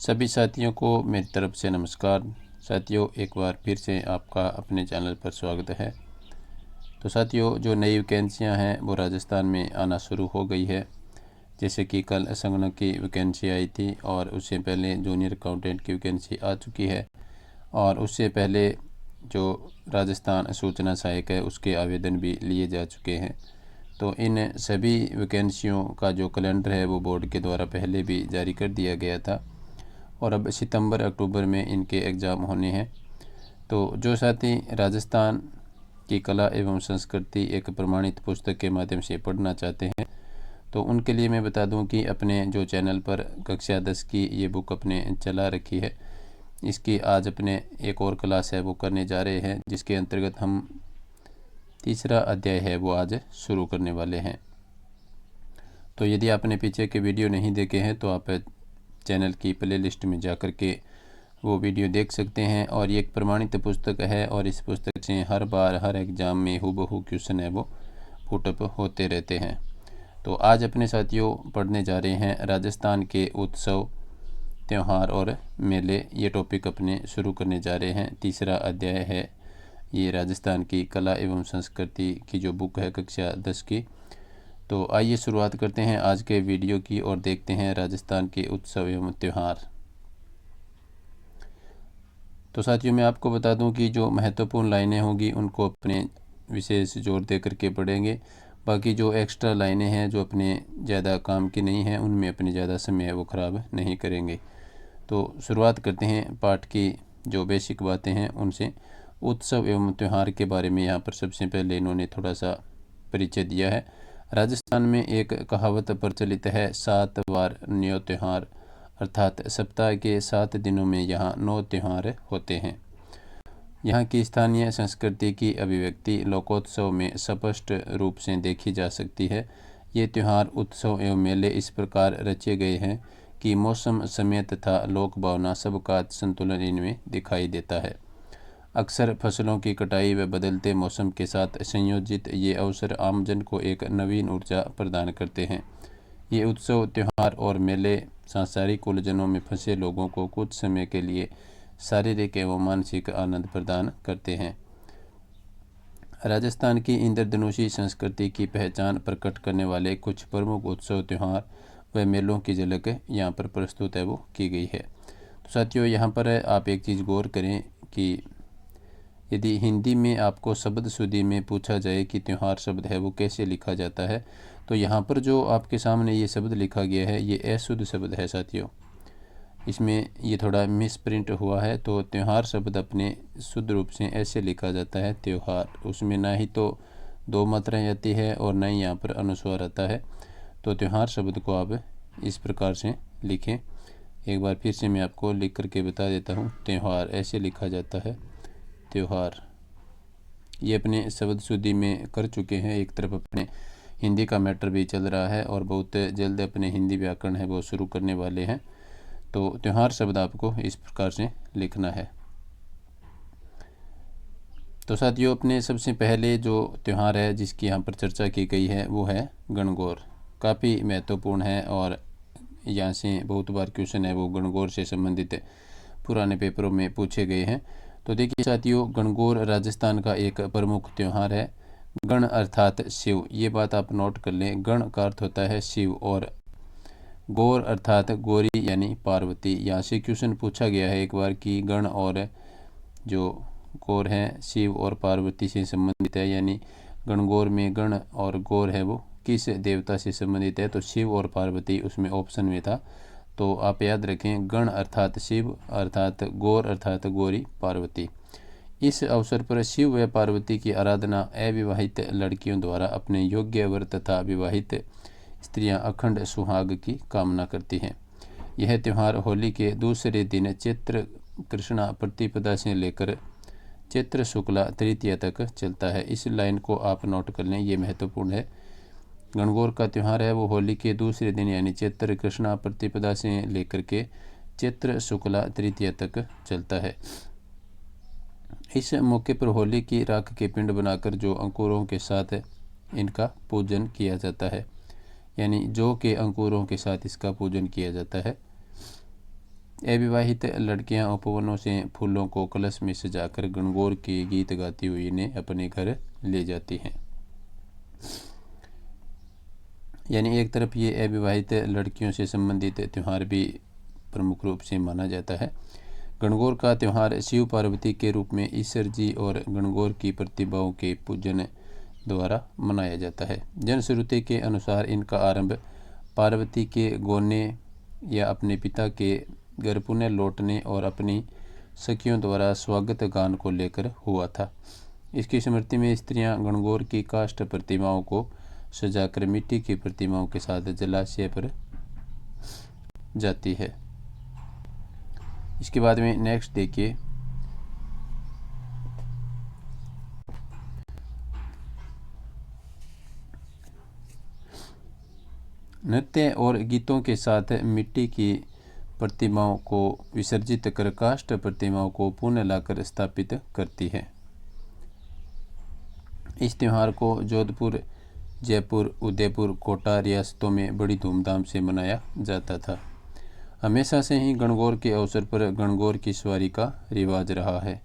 सभी साथियों को मेरी तरफ से नमस्कार। साथियों, एक बार फिर से आपका अपने चैनल पर स्वागत है। तो साथियों, जो नई वैकेंसियां हैं वो राजस्थान में आना शुरू हो गई है। जैसे कि कल संगणक की वैकेंसी आई थी और उससे पहले जूनियर अकाउंटेंट की वैकेंसी आ चुकी है और उससे पहले जो राजस्थान सूचना सहायक है उसके आवेदन भी लिए जा चुके हैं। तो इन सभी वैकेंसियों का जो कैलेंडर है वो बोर्ड के द्वारा पहले भी जारी कर दिया गया था और अब सितंबर अक्टूबर में इनके एग्ज़ाम होने हैं। तो जो साथी राजस्थान की कला एवं संस्कृति एक प्रमाणित पुस्तक के माध्यम से पढ़ना चाहते हैं तो उनके लिए मैं बता दूं कि अपने जो चैनल पर कक्षा 10 की ये बुक अपने चला रखी है। इसकी आज अपने एक और क्लास है वो करने जा रहे हैं, जिसके अंतर्गत हम तीसरा अध्याय है वो आज शुरू करने वाले हैं। तो यदि आपने पीछे के वीडियो नहीं देखे हैं तो आप चैनल की प्लेलिस्ट में जाकर के वो वीडियो देख सकते हैं। और ये एक प्रमाणित पुस्तक है और इस पुस्तक से हर बार हर एग्ज़ाम में हूबहू क्वेश्चन है वो पुटअप होते रहते हैं। तो आज अपने साथियों पढ़ने जा रहे हैं राजस्थान के उत्सव, त्यौहार और मेले। ये टॉपिक अपने शुरू करने जा रहे हैं। तीसरा अध्याय है ये राजस्थान की कला एवं संस्कृति की जो बुक है कक्षा 10 की। तो आइए शुरुआत करते हैं आज के वीडियो की और देखते हैं राजस्थान के उत्सव एवं त्यौहार। तो साथियों, मैं आपको बता दूं कि जो महत्वपूर्ण लाइनें होंगी उनको अपने विशेष जोर दे करके पढ़ेंगे। बाकी जो एक्स्ट्रा लाइनें हैं जो अपने ज़्यादा काम की नहीं हैं उनमें अपने ज़्यादा समय वो ख़राब नहीं करेंगे। तो शुरुआत करते हैं पाठ की जो बेसिक बातें हैं उनसे। उत्सव एवं त्यौहार के बारे में यहाँ पर सबसे पहले इन्होंने थोड़ा सा परिचय दिया है। राजस्थान में एक कहावत प्रचलित है, 7 बार न्यो त्यौहार, अर्थात सप्ताह के 7 दिनों में यहाँ 9 त्यौहार होते हैं। यहाँ की स्थानीय संस्कृति की अभिव्यक्ति लोकोत्सव में स्पष्ट रूप से देखी जा सकती है। ये त्यौहार, उत्सव एवं मेले इस प्रकार रचे गए हैं कि मौसम, समय तथा लोक भावना सबका संतुलन इनमें दिखाई देता है। अक्सर फसलों की कटाई व बदलते मौसम के साथ संयोजित ये अवसर आमजन को एक नवीन ऊर्जा प्रदान करते हैं। ये उत्सव, त्यौहार और मेले सांसारिक उलझनों में फंसे लोगों को कुछ समय के लिए शारीरिक एवं मानसिक आनंद प्रदान करते हैं। राजस्थान की इंद्रधनुषी संस्कृति की पहचान प्रकट करने वाले कुछ प्रमुख उत्सव, त्यौहार व मेलों की झलक यहाँ पर प्रस्तुत है वो की गई है। तो साथियों, यहाँ पर आप एक चीज़ गौर करें कि यदि हिंदी में आपको शब्द शुद्धि में पूछा जाए कि त्यौहार शब्द है वो कैसे लिखा जाता है, तो यहाँ पर जो आपके सामने ये शब्द लिखा गया है ये अशुद्ध शब्द है साथियों। इसमें ये थोड़ा मिस प्रिंट हुआ है। तो त्यौहार शब्द अपने शुद्ध रूप से ऐसे लिखा जाता है त्यौहार। उसमें ना ही तो दो मात्राएं आती है और ना ही यहाँ पर अनुस्वार आता है। तो त्यौहार शब्द को आप इस प्रकार से लिखें। एक बार फिर से मैं आपको लिख करके बता देता हूँ। त्यौहार ऐसे लिखा जाता है, त्यौहार। ये अपने शब्द शुद्धि में कर चुके हैं। एक तरफ अपने हिंदी का मैटर भी चल रहा है और बहुत जल्द अपने हिंदी व्याकरण है वो शुरू करने वाले हैं। तो त्यौहार शब्द आपको इस प्रकार से लिखना है। तो साथियों, अपने सबसे पहले जो त्यौहार है जिसकी यहाँ पर चर्चा की गई है वो है गणगौर। काफ़ी महत्वपूर्ण है और यहाँ से बहुत बार क्वेश्चन है वो गणगौर से संबंधित पुराने पेपरों में पूछे गए हैं। तो देखिए साथियों, गणगौर राजस्थान का एक प्रमुख त्यौहार है। गण अर्थात शिव, ये बात आप नोट कर लें। गण का अर्थ होता है शिव और गौर अर्थात गौरी यानी पार्वती। यहाँ से क्वेश्चन पूछा गया है एक बार कि गण और जो गौर हैं शिव और पार्वती से संबंधित है, यानी गणगौर में गण और गौर है वो किस देवता से संबंधित है, तो शिव और पार्वती उसमें ऑप्शन में था। तो आप याद रखें, गण अर्थात शिव अर्थात गौर अर्थात गौरी पार्वती। इस अवसर पर शिव व पार्वती की आराधना अविवाहित लड़कियों द्वारा अपने योग्य वर तथा विवाहित स्त्रियां अखंड सुहाग की कामना करती हैं। यह त्यौहार होली के दूसरे दिन चैत्र कृष्णा प्रतिपदा से लेकर चैत्र शुक्ला तृतीया तक चलता है। इस लाइन को आप नोट कर लें, ये महत्वपूर्ण है। गणगौर का त्यौहार है वो होली के दूसरे दिन यानी चैत्र कृष्णा प्रतिपदा से लेकर के चैत्र शुक्ला तृतीया तक चलता है। इस मौके पर होली की राख के पिंड बनाकर जो अंकुरों के साथ इनका पूजन किया जाता है, यानी जौ के अंकुरों के साथ इसका पूजन किया जाता है। अविवाहित लड़कियां उपवनों से फूलों को कलश में सजाकर गणगौर के गीत गाती हुई इन्हें अपने घर ले जाती हैं। यानी एक तरफ ये अविवाहित लड़कियों से संबंधित त्यौहार भी प्रमुख रूप से माना जाता है। गणगौर का त्यौहार शिव पार्वती के रूप में ईश्वर जी और गणगौर की प्रतिभाओं के पूजन द्वारा मनाया जाता है। जनश्रुति के अनुसार इनका आरंभ पार्वती के गोने या अपने पिता के घर पुनः लौटने और अपनी सखियों द्वारा स्वागत गान को लेकर हुआ था। इसकी स्मृति में स्त्रियां गणगौर की काष्ठ प्रतिमाओं को सजाकर मिट्टी की प्रतिमाओं के साथ जलाशय पर जाती है। इसके बाद में नेक्स्ट देखिए, नृत्य और गीतों के साथ मिट्टी की प्रतिमाओं को विसर्जित कर काष्ठ प्रतिमाओं को पुनः लाकर स्थापित करती है। इस त्यौहार को जोधपुर, जयपुर, उदयपुर, कोटा रियासतों में बड़ी धूमधाम से मनाया जाता था। हमेशा से ही गणगौर के अवसर पर गणगौर की सवारी का रिवाज रहा है।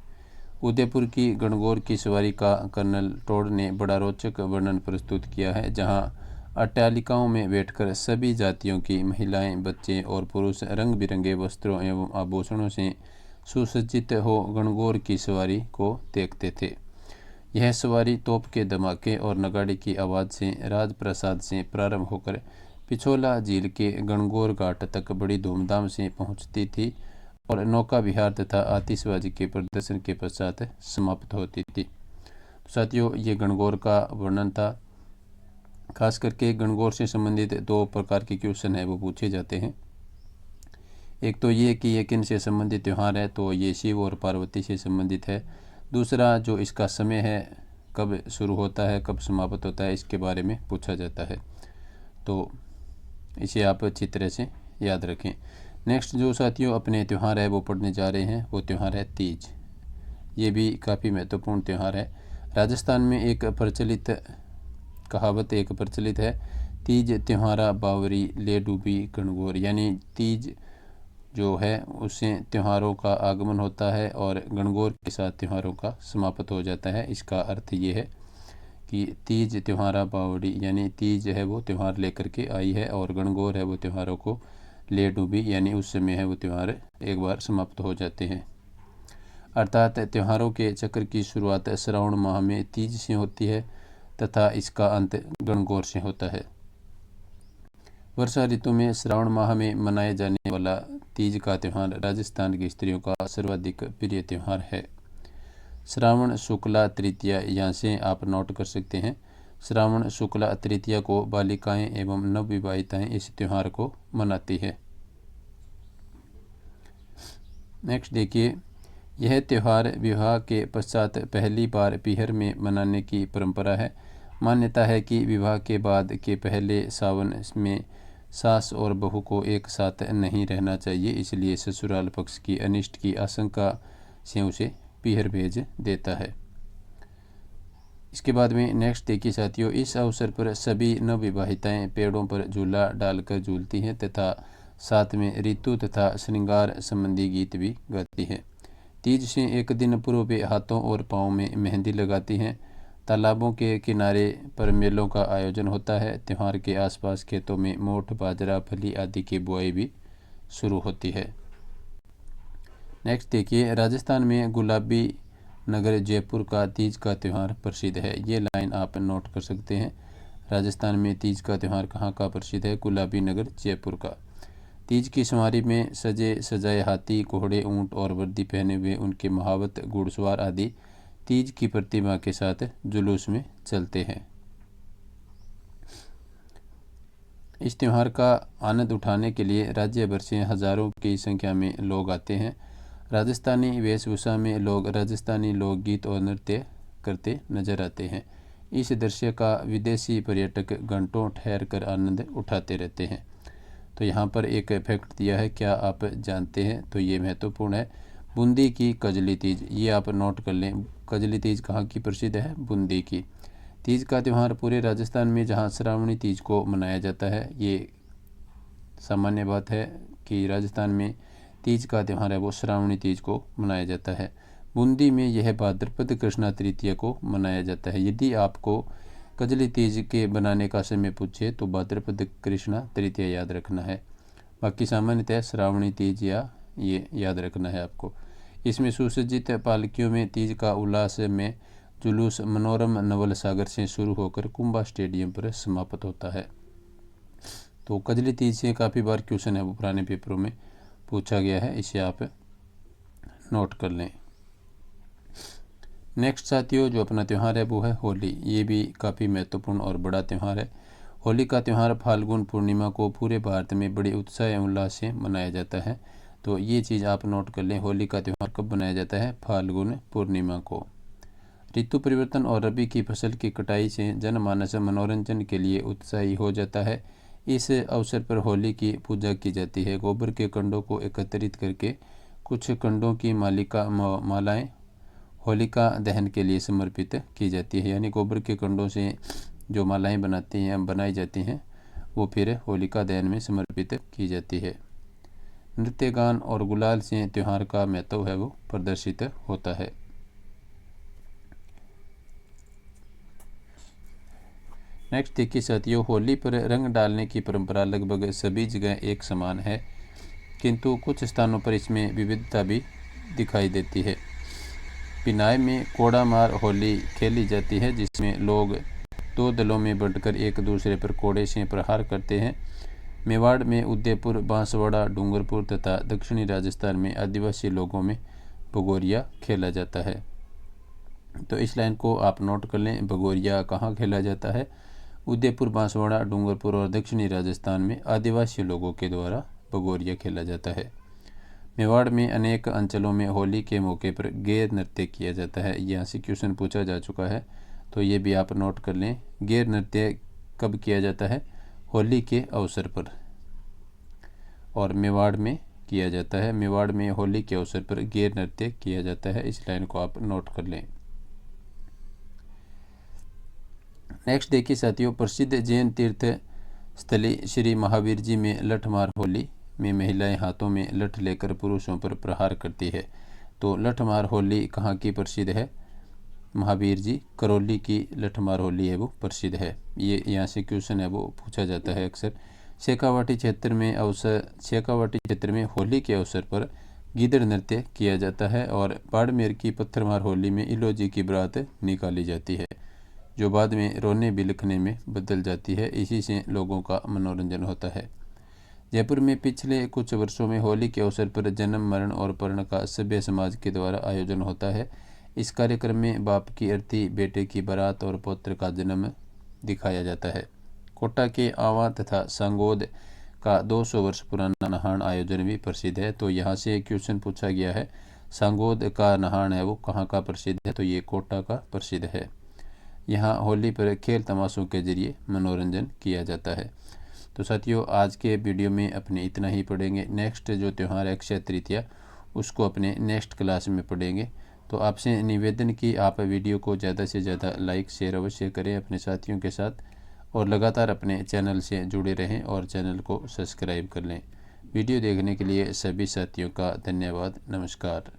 उदयपुर की गणगौर की सवारी का कर्नल टोड ने बड़ा रोचक वर्णन प्रस्तुत किया है, जहां अट्टालिकाओं में बैठकर सभी जातियों की महिलाएं, बच्चे और पुरुष रंग बिरंगे वस्त्रों एवं आभूषणों से सुसज्जित हो गणगौर की सवारी को देखते थे। यह सवारी तोप के धमाके और नगाड़े की आवाज़ से राजप्रसाद से प्रारंभ होकर पिछोला झील के गणगौर घाट तक बड़ी धूमधाम से पहुंचती थी और नौका विहार तथा आतिशबाजी के प्रदर्शन के पश्चात समाप्त होती थी। तो साथियों, ये गणगौर का वर्णन था। खास करके गणगौर से संबंधित दो प्रकार के क्वेश्चन है वो पूछे जाते हैं। एक तो ये कि ये किन से संबंधित त्यौहार है, तो ये शिव और पार्वती से संबंधित है। दूसरा जो इसका समय है, कब शुरू होता है कब समाप्त होता है, इसके बारे में पूछा जाता है। तो इसे आप अच्छी तरह से याद रखें। नेक्स्ट जो साथियों अपने त्यौहार है वो पढ़ने जा रहे हैं, वो त्यौहार है तीज। ये भी काफ़ी महत्वपूर्ण त्यौहार है। राजस्थान में एक प्रचलित कहावत है, तीज त्योहारा बावरी ले डूबी गणगौर। यानी तीज जो है उससे त्योहारों का आगमन होता है और गणगौर के साथ त्योहारों का समाप्त हो जाता है। इसका अर्थ ये है कि तीज त्योहारा बावड़ी, यानी तीज है वो त्यौहार लेकर के आई है और गणगौर है वो त्योहारों को ले डूबी, यानी उस समय है वो त्यौहार एक बार समाप्त हो जाते हैं। अर्थात त्योहारों के चक्र की शुरुआत श्रावण माह में तीज से होती है तथा इसका अंत गणगौर से होता है। वर्षा ऋतु में श्रावण माह में मनाए जाने वाला तीज का त्यौहार राजस्थान की स्त्रियों का सर्वाधिक प्रिय त्यौहार है। श्रावण शुक्ला तृतीया, यहाँ से आप नोट कर सकते हैं। श्रावण शुक्ला तृतीया को बालिकाएं एवं नवविवाहिताएं इस त्यौहार को मनाती है। नेक्स्ट देखिए, यह त्यौहार विवाह के पश्चात पहली बार पीहर में मनाने की परंपरा है। मान्यता है कि विवाह के बाद के पहले सावन में सास और बहू को एक साथ नहीं रहना चाहिए, इसलिए ससुराल पक्ष की अनिष्ट की आशंका से उसे पीहर भेज देता है। इसके बाद में नेक्स्ट देखिए साथियों, इस अवसर पर सभी नवविवाहिताएं पेड़ों पर झूला डालकर झूलती हैं तथा साथ में ऋतु तथा श्रृंगार संबंधी गीत भी गाती हैं। तीज से एक दिन पूर्व वे हाथों और पाँव में मेहंदी लगाती हैं। तालाबों के किनारे पर मेलों का आयोजन होता है। त्यौहार के आसपास खेतों में मोठ, बाजरा, फली आदि की बुआई भी शुरू होती है। नेक्स्ट देखिए, राजस्थान में गुलाबी नगर जयपुर का तीज का त्यौहार प्रसिद्ध है। ये लाइन आप नोट कर सकते हैं। राजस्थान में तीज का त्यौहार कहाँ का प्रसिद्ध है? गुलाबी नगर जयपुर का। तीज की सवारी में सजे सजाए हाथी, घोड़े, ऊंट और वर्दी पहने हुए उनके महावत घुड़सवार आदि तीज की प्रतिमा के साथ जुलूस में चलते हैं। इस त्यौहार का आनंद उठाने के लिए राज्य भर से हजारों की संख्या में लोग आते हैं। राजस्थानी वेशभूषा में लोग राजस्थानी लोकगीत और नृत्य करते नजर आते हैं। इस दृश्य का विदेशी पर्यटक घंटों ठहर कर आनंद उठाते रहते हैं। तो यहाँ पर एक फैक्ट दिया है, क्या आप जानते हैं? तो ये महत्वपूर्ण है। बूंदी की कजली तीज, ये आप नोट कर लें। कजली तीज कहाँ की प्रसिद्ध है? बूंदी की। तीज का त्यौहार पूरे राजस्थान में जहाँ श्रावणी तीज को मनाया जाता है। ये सामान्य बात है कि राजस्थान में तीज का त्यौहार है वो श्रावणी तीज को मनाया जाता है। बूंदी में यह भाद्रपद कृष्णा तृतीया को मनाया जाता है। यदि आपको कजली तीज के बनाने का समय पूछे तो भाद्रपद कृष्णा तृतीया याद रखना है। बाकी सामान्यतः श्रावणी तीज या ये याद रखना है आपको। इसमें सुसज्जित पालकियों में तीज का उल्लास में जुलूस मनोरम नवल सागर से शुरू होकर कुंभा स्टेडियम पर समाप्त होता है। तो कजली तीज से काफ़ी बार क्वेश्चन है वो पुराने पेपरों में पूछा गया है, इसे आप नोट कर लें। नेक्स्ट साथियों जो अपना त्यौहार है वो है होली। ये भी काफ़ी महत्वपूर्ण और बड़ा त्यौहार है। होली का त्यौहार फाल्गुन पूर्णिमा को पूरे भारत में बड़े उत्साह एवं उल्लास से मनाया जाता है। तो ये चीज़ आप नोट कर लें, होली का त्यौहार कब मनाया जाता है? फाल्गुन पूर्णिमा को। ऋतु परिवर्तन और रबी की फसल की कटाई से जनमानस मनोरंजन के लिए उत्साही हो जाता है। इस अवसर पर होली की पूजा की जाती है। गोबर के कंडों को एकत्रित करके कुछ कंडों की मालाएं होलिका दहन के लिए समर्पित की जाती है। यानी गोबर के कंडों से जो मालाएं बनाई जाती हैं वो फिर होलिका दहन में समर्पित की जाती है। नृत्य गान और गुलाल से त्यौहार का महत्व है वो प्रदर्शित होता है। नेक्स्ट देखिए साथियों, होली पर रंग डालने की परंपरा लगभग सभी जगह एक समान है, किंतु कुछ स्थानों पर इसमें विविधता भी दिखाई देती है। पिनाय में कोड़ा मार होली खेली जाती है, जिसमें लोग दो दलों में बंटकर एक दूसरे पर कोड़े से प्रहार करते हैं। मेवाड़ में उदयपुर, बांसवाड़ा, डूंगरपुर तथा दक्षिणी राजस्थान में आदिवासी लोगों में भगोरिया खेला जाता है। तो इस लाइन को आप नोट कर लें, भगोरिया कहाँ खेला जाता है? उदयपुर, बांसवाड़ा, डूंगरपुर और दक्षिणी राजस्थान में आदिवासी लोगों के द्वारा भगोरिया खेला जाता है। मेवाड़ में अनेक अंचलों में होली के मौके पर गैर नृत्य किया जाता है। यहाँ से क्वेश्चन पूछा जा चुका है, तो ये भी आप नोट कर लें। गैर नृत्य कब किया जाता है? होली के अवसर पर, और मेवाड़ में किया जाता है। मेवाड़ में होली के अवसर पर गैर नृत्य किया जाता है। इस लाइन को आप नोट कर लें। नेक्स्ट देखिए साथियों, प्रसिद्ध जैन तीर्थ स्थली श्री महावीर जी में लठमार होली में महिलाएं हाथों में लठ लेकर पुरुषों पर प्रहार करती है। तो लठमार होली कहाँ की प्रसिद्ध है? महावीर जी करौली की लठमार होली है वो प्रसिद्ध है। ये यहाँ से क्वेश्चन है वो पूछा जाता है अक्सर। शेखावाटी क्षेत्र में होली के अवसर पर गीदड़ नृत्य किया जाता है, और बाड़मेर की पत्थरमार होली में इलोजी की बारात निकाली जाती है, जो बाद में रोने बिलखने में बदल जाती है। इसी से लोगों का मनोरंजन होता है। जयपुर में पिछले कुछ वर्षों में होली के अवसर पर जन्म, मरण और पर्ण का सभ्य समाज के द्वारा आयोजन होता है। इस कार्यक्रम में बाप की अर्थी, बेटे की बारात और पौत्र का जन्म दिखाया जाता है। कोटा के आवा तथा सांगोद का 200 वर्ष पुराना नहान आयोजन भी प्रसिद्ध है। तो यहाँ से क्वेश्चन पूछा गया है, सांगोद का नहान है वो कहाँ का प्रसिद्ध है? तो ये कोटा का प्रसिद्ध है। यहाँ होली पर खेल तमाशों के जरिए मनोरंजन किया जाता है। तो साथियों, आज के वीडियो में अपने इतना ही पढ़ेंगे। नेक्स्ट जो त्यौहार है अक्षय तृतीया, उसको अपने नेक्स्ट क्लास में पढ़ेंगे। तो आपसे निवेदन कि आप वीडियो को ज़्यादा से ज़्यादा लाइक शेयर अवश्य करें अपने साथियों के साथ, और लगातार अपने चैनल से जुड़े रहें और चैनल को सब्सक्राइब कर लें। वीडियो देखने के लिए सभी साथियों का धन्यवाद। नमस्कार।